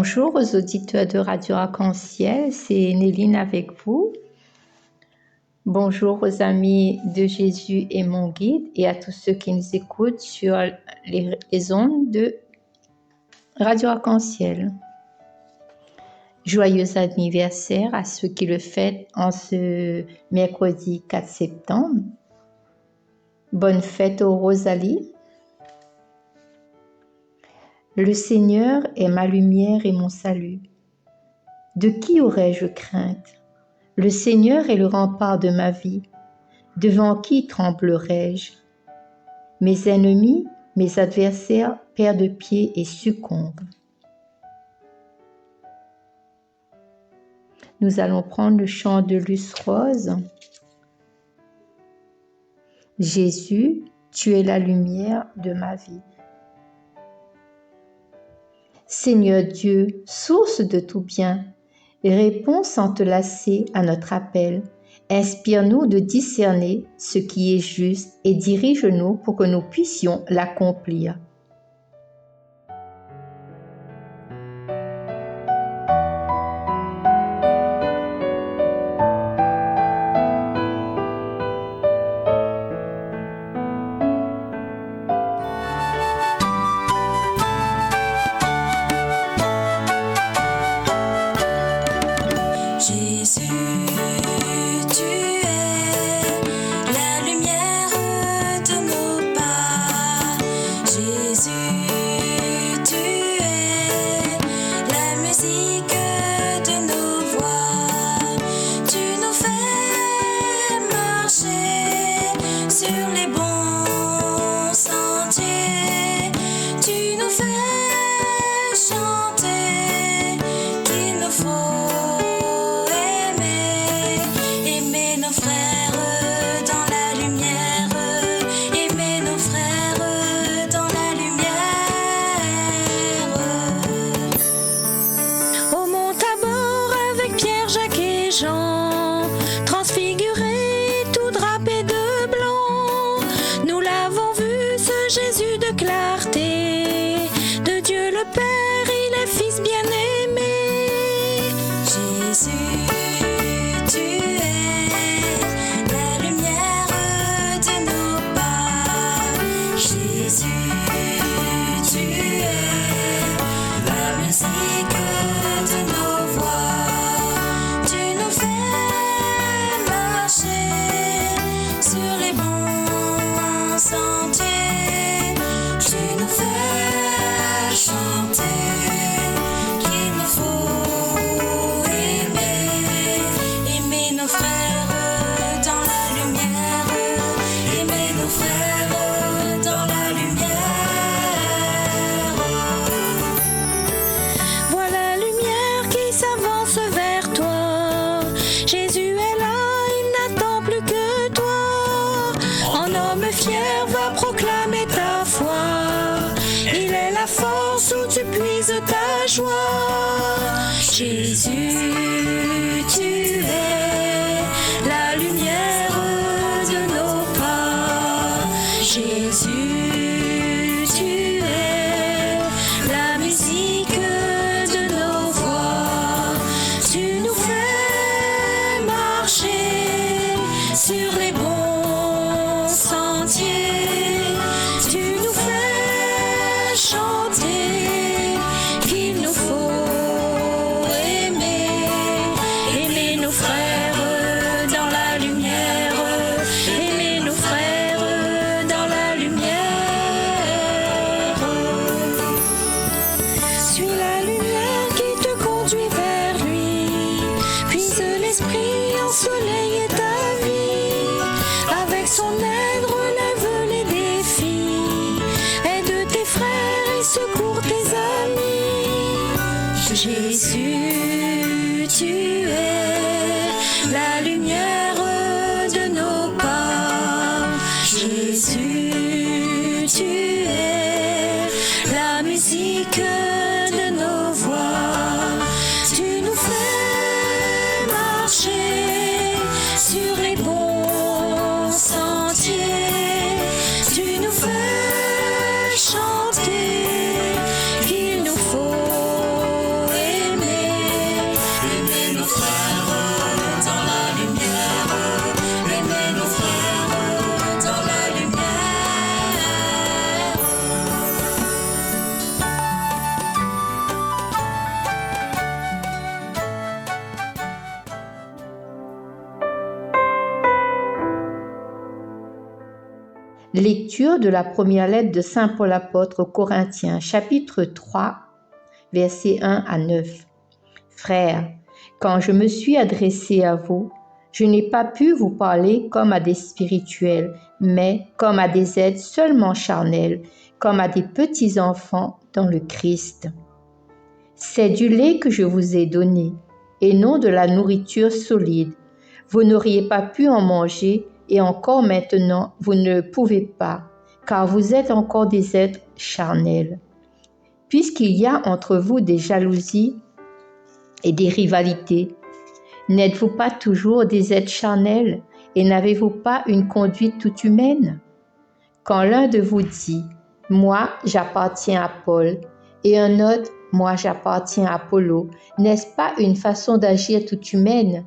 Bonjour aux auditeurs de Radio Arc-en-Ciel, c'est Néline avec vous. Bonjour aux amis de Jésus et mon guide et à tous ceux qui nous écoutent sur les ondes de Radio Arc-en-Ciel. Joyeux anniversaire à ceux qui le fêtent en ce mercredi 4 septembre. Bonne fête aux Rosalie. Le Seigneur est ma lumière et mon salut. De qui aurais-je crainte? Le Seigneur est le rempart de ma vie. Devant qui tremblerais-je? Mes ennemis, mes adversaires perdent pied et succombent. Nous allons prendre le chant de Luce Rose. Jésus, tu es la lumière de ma vie. Seigneur Dieu, source de tout bien, réponds sans te lasser à notre appel. Inspire-nous de discerner ce qui est juste et dirige-nous pour que nous puissions l'accomplir. Jésus de clarté, de Dieu le Père, il est Fils bien-aimé. Jésus, tu es la lumière de nos pas. Jésus, tu es la musique de nos voix. Tu nous fais marcher sur les bons sentiers. Tu nous fais chanter qu'il nous faut aimer, aimer nos frères dans la lumière, aimer nos frères dans la lumière. Vois la lumière qui s'avance vers toi. Jésus est là, il n'attend plus que toi. En homme fier, va proclamer ta foi. Il est la force où tu puises ta joie. Jésus, tu es la lumière de nos pas. Jésus, tu es la musique de nos voix. Tu nous fais marcher sur les bons sentiers. Tu nous fais chanter qu'il nous faut aimer, aimer nos frères dans la lumière, aimer nos frères dans la lumière. Suis la lumière qui te conduit vers lui, puise l'esprit ensoleiller ta vie. Avec son aide relève les défis, aide tes frères et secours tes amis. Jésus, tu es la lumière de nos pas. Jésus, tu es la musique de nos voix. Tu nous fais marcher sur les bons sentiers. Tu nous fais chanter qu'il nous faut Lecture de la première lettre de Saint Paul apôtre aux Corinthiens, chapitre 3, versets 1 à 9. Frères, quand je me suis adressé à vous, je n'ai pas pu vous parler comme à des spirituels, mais comme à des êtres seulement charnels, comme à des petits enfants dans le Christ. C'est du lait que je vous ai donné, et non de la nourriture solide. Vous n'auriez pas pu en manger, et encore maintenant, vous ne pouvez pas, car vous êtes encore des êtres charnels. Puisqu'il y a entre vous des jalousies et des rivalités, n'êtes-vous pas toujours des êtres charnels et n'avez-vous pas une conduite toute humaine? Quand l'un de vous dit « Moi, j'appartiens à Paul » et un autre « Moi, j'appartiens à Apollo », n'est-ce pas une façon d'agir toute humaine?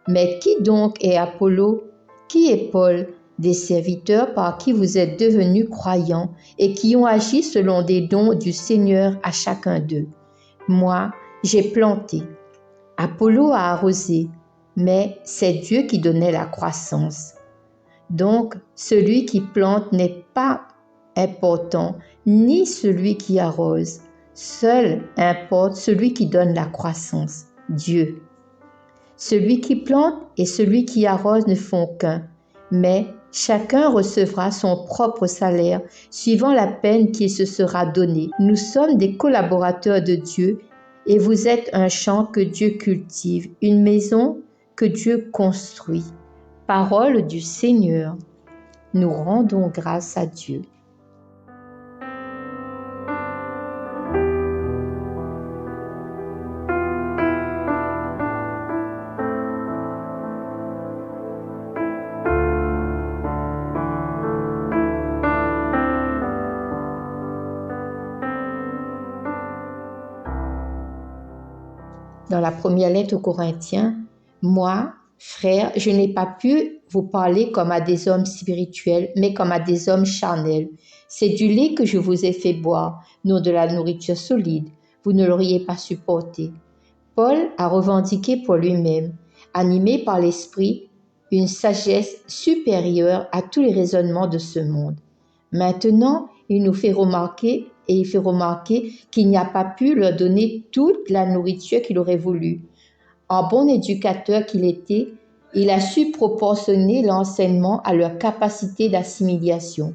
Mais qui donc est Apollo? Qui est Paul? Des serviteurs par qui vous êtes devenus croyants et qui ont agi selon des dons du Seigneur à chacun d'eux. Moi, j'ai planté. Apollo a arrosé, mais c'est Dieu qui donnait la croissance. Donc, celui qui plante n'est pas important, ni celui qui arrose. Seul importe celui qui donne la croissance, Dieu. Celui qui plante et celui qui arrose ne font qu'un, mais chacun recevra son propre salaire suivant la peine qui se sera donnée. Nous sommes des collaborateurs de Dieu et vous êtes un champ que Dieu cultive, une maison que Dieu construit. Parole du Seigneur. Nous rendons grâce à Dieu. Dans la première lettre aux Corinthiens, moi, frère, je n'ai pas pu vous parler comme à des hommes spirituels, mais comme à des hommes charnels. C'est du lait que je vous ai fait boire, non de la nourriture solide. Vous ne l'auriez pas supporté. Paul a revendiqué pour lui-même, animé par l'Esprit, une sagesse supérieure à tous les raisonnements de ce monde. Maintenant, il nous fait remarquer qu'il n'y a pas pu leur donner toute la nourriture qu'il aurait voulu. En bon éducateur qu'il était, il a su proportionner l'enseignement à leur capacité d'assimilation.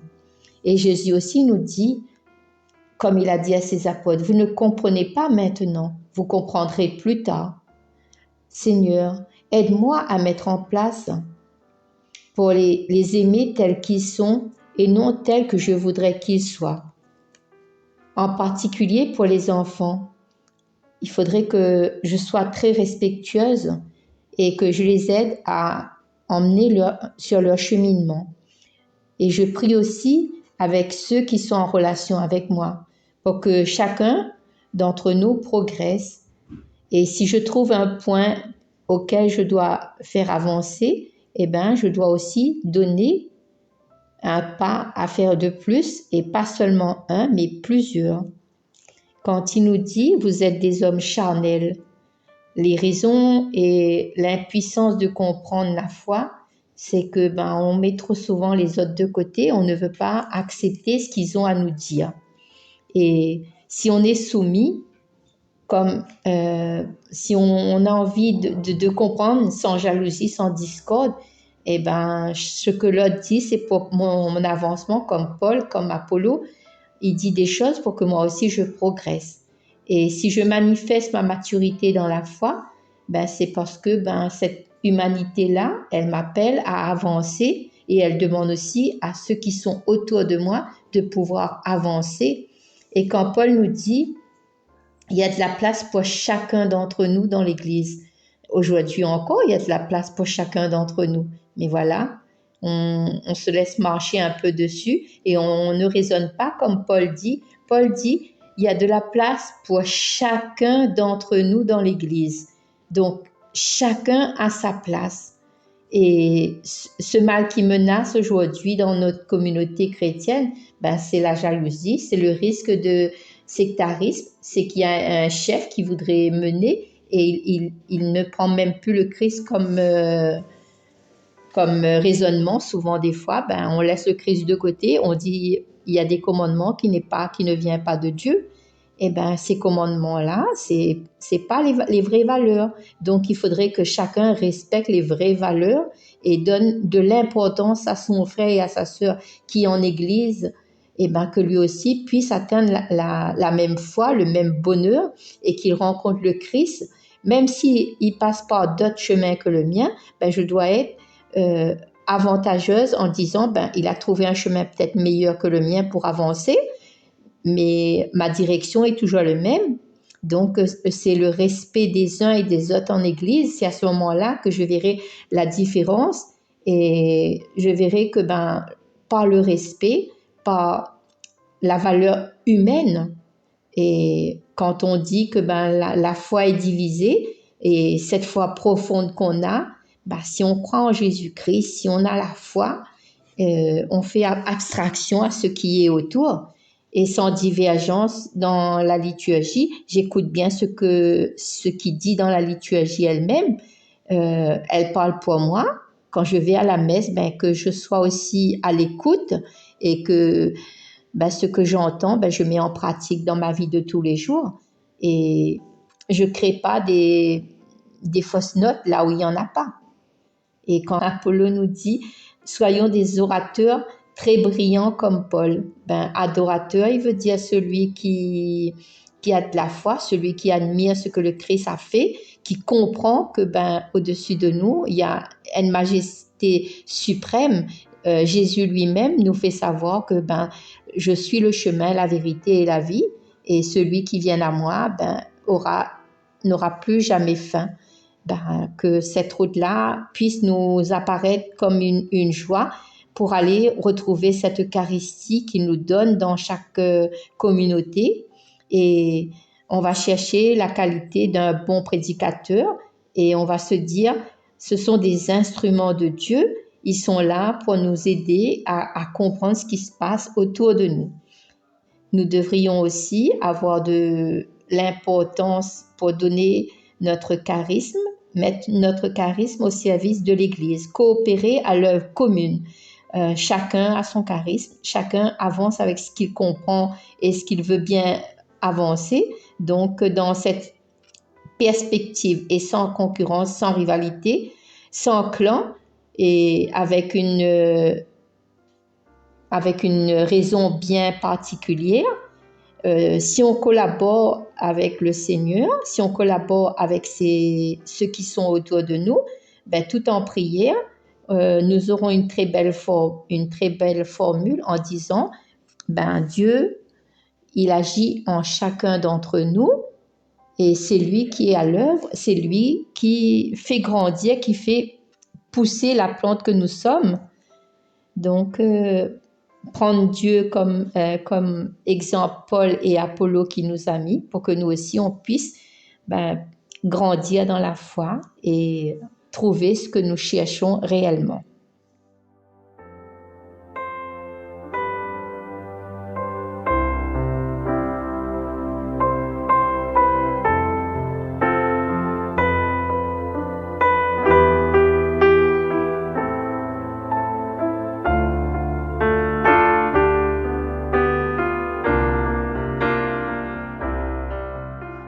Et Jésus aussi nous dit, comme il a dit à ses apôtres, vous ne comprenez pas maintenant, vous comprendrez plus tard. Seigneur, aide-moi à mettre en place pour les aimer tels qu'ils sont et non tels que je voudrais qu'ils soient. En particulier pour les enfants, il faudrait que je sois très respectueuse et que je les aide à emmener sur leur cheminement. Et je prie aussi avec ceux qui sont en relation avec moi pour que chacun d'entre nous progresse. Et si je trouve un point auquel je dois faire avancer, je dois aussi donner un pas à faire de plus, et pas seulement un, mais plusieurs. Quand il nous dit « vous êtes des hommes charnels », les raisons et l'impuissance de comprendre la foi, c'est que on met trop souvent les autres de côté, on ne veut pas accepter ce qu'ils ont à nous dire. Et si on est soumis, comme si on a envie de comprendre sans jalousie, sans discorde, ce que l'autre dit, c'est pour mon avancement, comme Paul, comme Apollo, il dit des choses pour que moi aussi je progresse. Et si je manifeste ma maturité dans la foi, c'est parce que cette humanité-là, elle m'appelle à avancer et elle demande aussi à ceux qui sont autour de moi de pouvoir avancer. Et quand Paul nous dit, il y a de la place pour chacun d'entre nous dans l'Église. Aujourd'hui encore, il y a de la place pour chacun d'entre nous. Mais voilà, on se laisse marcher un peu dessus et on ne raisonne pas comme Paul dit. Paul dit, il y a de la place pour chacun d'entre nous dans l'Église. Donc, chacun a sa place. Et ce mal qui menace aujourd'hui dans notre communauté chrétienne, c'est la jalousie, c'est le risque de sectarisme, c'est qu'il y a un chef qui voudrait mener et il ne prend même plus le Christ comme raisonnement, souvent des fois, on laisse le Christ de côté, on dit il y a des commandements qui ne viennent pas de Dieu. Eh bien, ces commandements-là, c'est pas les vraies valeurs. Donc, il faudrait que chacun respecte les vraies valeurs et donne de l'importance à son frère et à sa sœur qui est en église, eh bien, que lui aussi puisse atteindre la même foi, le même bonheur et qu'il rencontre le Christ. Même s'il passe par d'autres chemins que le mien, je dois être avantageuse en disant, il a trouvé un chemin peut-être meilleur que le mien pour avancer, mais ma direction est toujours le même. Donc, c'est le respect des uns et des autres en Église. C'est à ce moment-là que je verrai la différence et je verrai que par le respect, par la valeur humaine, et quand on dit que la foi est divisée et cette foi profonde qu'on a, si on croit en Jésus-Christ, si on a la foi, on fait abstraction à ce qui est autour. Et sans divergence dans la liturgie, j'écoute bien ce qui dit dans la liturgie elle-même. Elle parle pour moi. Quand je vais à la messe, que je sois aussi à l'écoute et que ce que j'entends, je mets en pratique dans ma vie de tous les jours. Et je ne crée pas des fausses notes là où il n'y en a pas. Et quand Apollo nous dit « Soyons des orateurs très brillants comme Paul », adorateur, il veut dire celui qui a de la foi, celui qui admire ce que le Christ a fait, qui comprend que au-dessus de nous, il y a une majesté suprême. Jésus lui-même nous fait savoir que je suis le chemin, la vérité et la vie, et celui qui vient à moi n'aura plus jamais faim. Que cette route-là puisse nous apparaître comme une joie pour aller retrouver cette Eucharistie qu'il nous donne dans chaque communauté. Et on va chercher la qualité d'un bon prédicateur et on va se dire, ce sont des instruments de Dieu, ils sont là pour nous aider à comprendre ce qui se passe autour de nous. Nous devrions aussi avoir de l'importance pour donner notre charisme, mettre notre charisme au service de l'Église, coopérer à l'œuvre commune. Chacun a son charisme, chacun avance avec ce qu'il comprend et ce qu'il veut bien avancer. Donc, dans cette perspective et sans concurrence, sans rivalité, sans clan et avec une raison bien particulière, si on collabore avec le Seigneur, si on collabore avec ceux qui sont autour de nous, tout en prière, nous aurons une très belle formule en disant, Dieu, il agit en chacun d'entre nous et c'est lui qui est à l'œuvre, c'est lui qui fait grandir, qui fait pousser la plante que nous sommes. Donc, prendre Dieu comme exemple, Paul et Apollo qui nous a mis, pour que nous aussi, on puisse grandir dans la foi et trouver ce que nous cherchons réellement.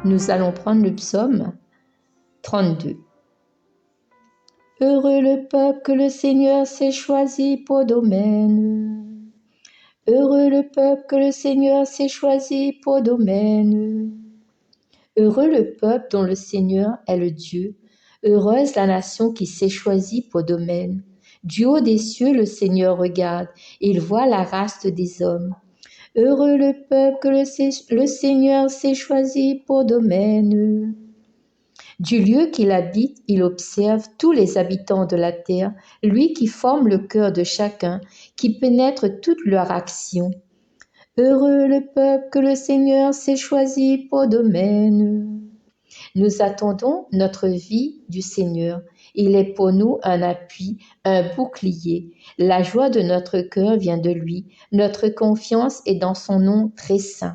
Nous allons prendre le psaume 32. Heureux le peuple que le Seigneur s'est choisi pour domaine. Heureux le peuple que le Seigneur s'est choisi pour domaine. Heureux le peuple dont le Seigneur est le Dieu. Heureuse la nation qui s'est choisie pour domaine. Du haut des cieux, le Seigneur regarde, et il voit la race des hommes. Heureux le peuple que le Seigneur s'est choisi pour domaine. Du lieu qu'il habite, il observe tous les habitants de la terre, lui qui forme le cœur de chacun, qui pénètre toutes leurs actions. Heureux le peuple que le Seigneur s'est choisi pour domaine. Nous attendons notre vie du Seigneur. Il est pour nous un appui, un bouclier. La joie de notre cœur vient de lui. Notre confiance est dans son nom très saint.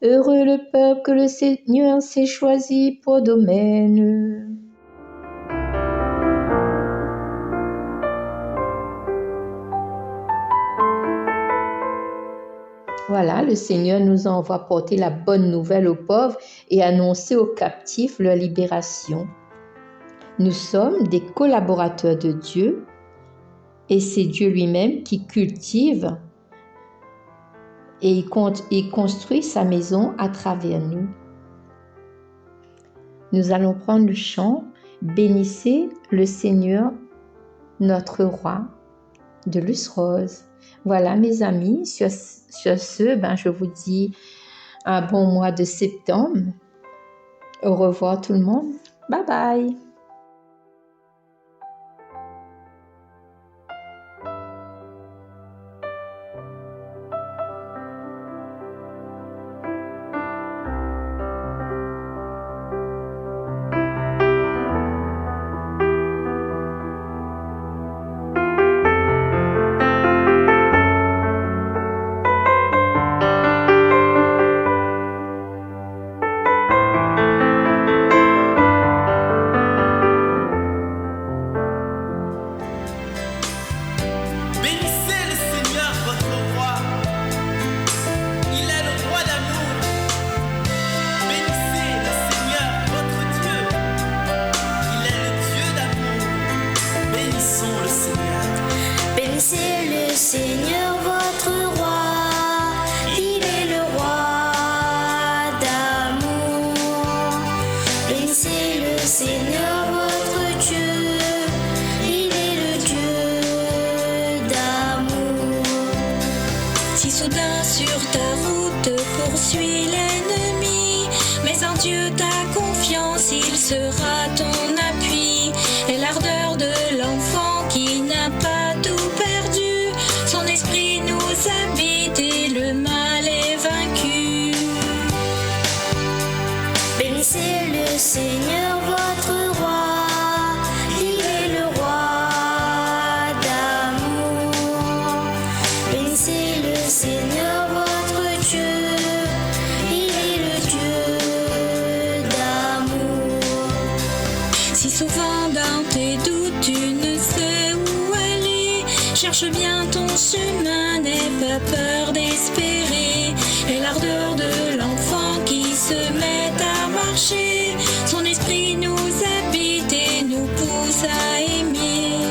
Heureux le peuple que le Seigneur s'est choisi pour domaine. Voilà, le Seigneur nous envoie porter la bonne nouvelle aux pauvres et annoncer aux captifs leur libération. Nous sommes des collaborateurs de Dieu et c'est Dieu lui-même qui cultive et il construit sa maison à travers nous. Nous allons prendre le chant « Bénissez le Seigneur, notre roi » de Luce Rose. Voilà mes amis, sur ce, je vous dis un bon mois de septembre. Au revoir tout le monde. Bye bye. Bénissez le Seigneur votre roi, il est le roi d'amour. Bénissez le Seigneur votre Dieu, il est le Dieu d'amour. Si soudain sur ta route te poursuit l'ennemi, mais en Dieu ta confiance, il sera ton appui. Et l'ardeur de l'enfant qui n'a pas tout perdu, son esprit nous habite et le mal est vaincu. Bénissez le Seigneur votre roi, il est le roi d'amour. Bénissez le Seigneur votre Dieu, il est le Dieu d'amour. Si souvent dans tes doutes tu ne sais où aller, cherche bien ton chemin, n'aie pas peur d'espérer. Et l'ardeur de l'enfant qui se met à marcher, son esprit nous habite et nous pousse à aimer.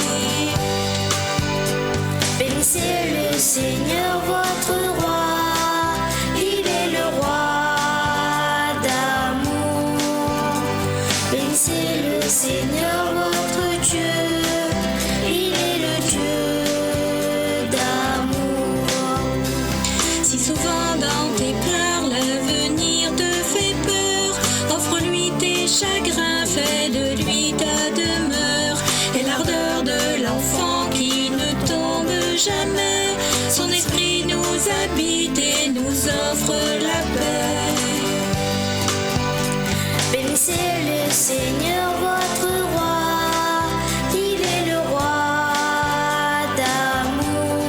Bénissez le Seigneur votre roi, il est le roi d'amour. Bénissez le Seigneur votre Dieu, il est le Dieu d'amour. Si souvent dans tes pleurs l'avenir te fait peur, offre-lui tes chagrins, fais de lui ta demeure. Et l'ardeur de l'enfant qui ne tombe jamais, son esprit nous habite et nous offre la paix. Bénissez le Seigneur votre roi, il est le roi d'amour.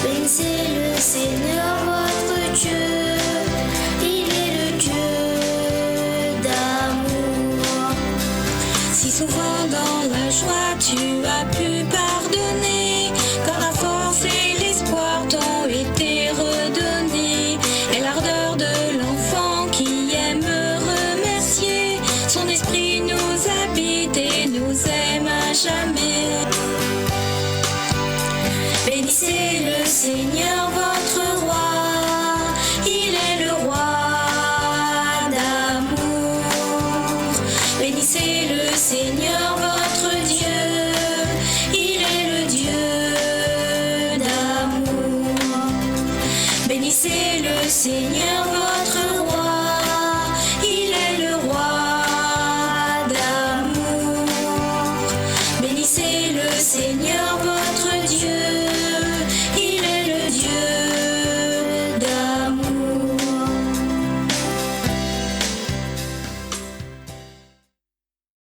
Bénissez le Seigneur votre Dieu, il est le Dieu d'amour. Si souvent dans la joie tu as pu pardonner, quand la force et l'espoir t'ont été redonnés, et l'ardeur de l'enfant qui aime remercier, son esprit nous habite et nous aime à jamais. Bénissez le Seigneur votre roi, il est le roi d'amour. Bénissez le Seigneur votre Dieu, il est le Dieu d'amour. Bénissez le Seigneur